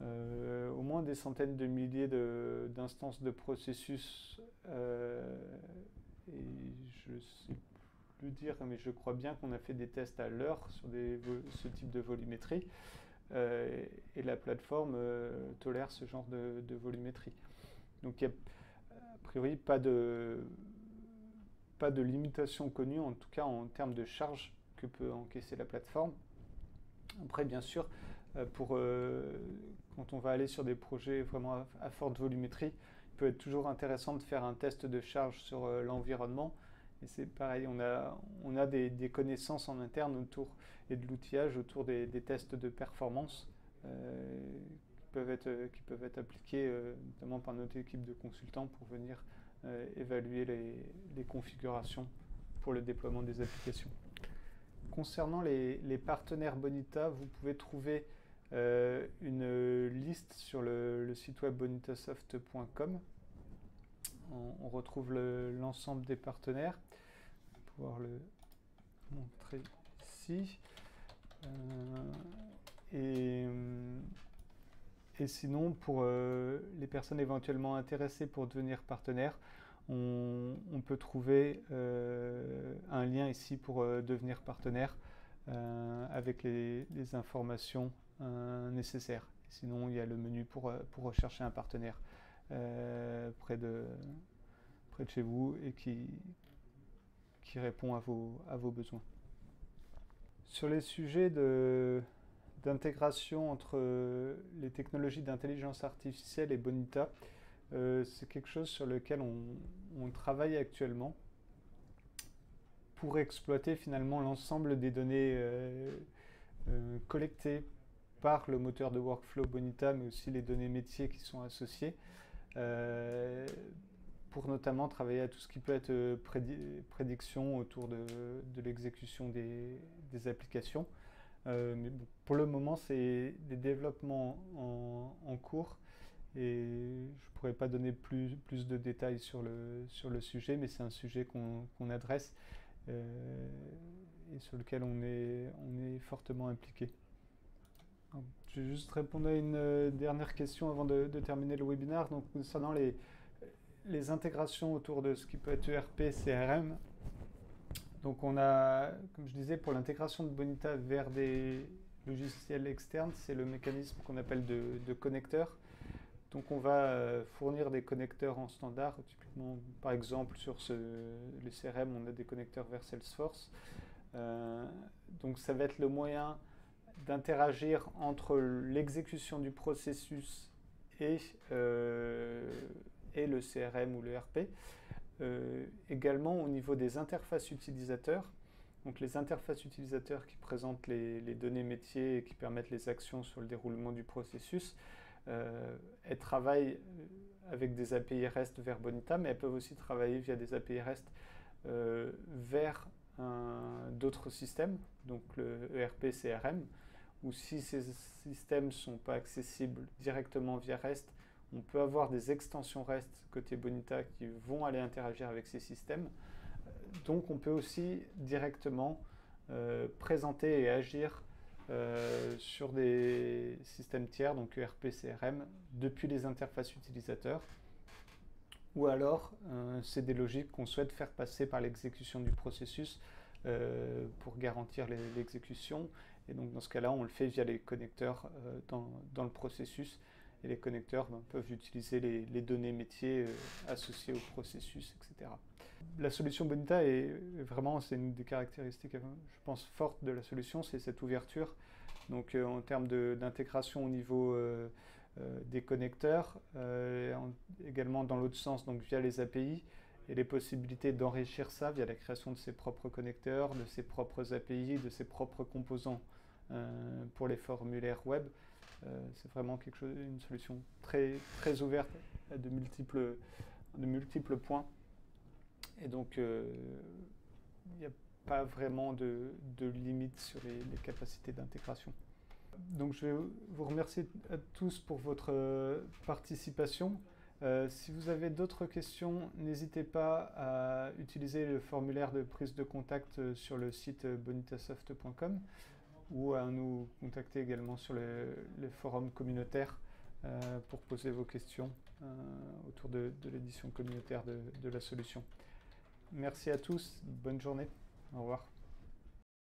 au moins des centaines de milliers d'instances de processus. Et je ne sais plus dire, mais je crois bien qu'on a fait des tests à l'heure sur ce type de volumétrie. Et la plateforme tolère ce genre de volumétrie. Donc il n'y a a priori pas de limitation connue, en tout cas en termes de charge que peut encaisser la plateforme. Après, bien sûr, quand on va aller sur des projets vraiment à forte volumétrie, il peut être toujours intéressant de faire un test de charge sur l'environnement. Et c'est pareil, on a des connaissances en interne autour et de l'outillage autour des tests de performance qui peuvent être appliqués notamment par notre équipe de consultants pour venir évaluer les configurations pour le déploiement des applications. Concernant les partenaires Bonita, vous pouvez trouver une liste sur le site web bonitasoft.com. On retrouve l'ensemble des partenaires. On va pouvoir le montrer ici. Et sinon, pour les personnes éventuellement intéressées pour devenir partenaire, on peut trouver un lien ici pour devenir partenaire avec les informations nécessaires. Sinon, il y a le menu pour rechercher un partenaire près de chez vous et qui répond à vos besoins. Sur les sujets d'intégration entre les technologies d'intelligence artificielle et Bonita, c'est quelque chose sur lequel on travaille actuellement pour exploiter finalement l'ensemble des données collectées par le moteur de workflow Bonita, mais aussi les données métiers qui sont associées, pour notamment travailler à tout ce qui peut être prédiction autour de l'exécution des applications. Mais bon, pour le moment, c'est des développements en cours et je ne pourrais pas donner plus de détails sur le sujet, mais c'est un sujet qu'on adresse et sur lequel on est fortement impliqué. Je vais juste répondre à une dernière question avant de terminer le webinaire. Donc, concernant les intégrations autour de ce qui peut être ERP, CRM. Donc on a, comme je disais, pour l'intégration de Bonita vers des logiciels externes, c'est le mécanisme qu'on appelle de connecteur. Donc on va fournir des connecteurs en standard, typiquement par exemple sur le CRM, on a des connecteurs vers Salesforce. Donc ça va être le moyen d'interagir entre l'exécution du processus et le CRM ou le RP. Également au niveau des interfaces utilisateurs, donc les interfaces utilisateurs qui présentent les données métiers et qui permettent les actions sur le déroulement du processus, elles travaillent avec des API REST vers Bonita, mais elles peuvent aussi travailler via des API REST vers d'autres systèmes, donc le ERP, CRM, ou si ces systèmes ne sont pas accessibles directement via REST, on peut avoir des extensions REST côté Bonita qui vont aller interagir avec ces systèmes. Donc on peut aussi directement présenter et agir sur des systèmes tiers, donc ERP, CRM, depuis les interfaces utilisateurs. Ou alors, c'est des logiques qu'on souhaite faire passer par l'exécution du processus pour garantir l'exécution. Et donc dans ce cas-là, on le fait via les connecteurs dans le processus. Et les connecteurs peuvent utiliser les données métiers associées au processus, etc. La solution Bonita c'est une des caractéristiques, je pense, fortes de la solution, c'est cette ouverture. Donc en termes d'intégration au niveau des connecteurs, également dans l'autre sens, donc via les API, et les possibilités d'enrichir ça via la création de ses propres connecteurs, de ses propres API, de ses propres composants pour les formulaires web. C'est vraiment une solution très ouverte à de multiples points. Et donc, il n'y a pas vraiment de limite sur les capacités d'intégration. Donc, je vais vous remercier à tous pour votre participation. Si vous avez d'autres questions, n'hésitez pas à utiliser le formulaire de prise de contact sur le site bonitasoft.com ou à nous contacter également sur les forums communautaires pour poser vos questions autour de l'édition communautaire de la solution. Merci à tous, bonne journée, au revoir.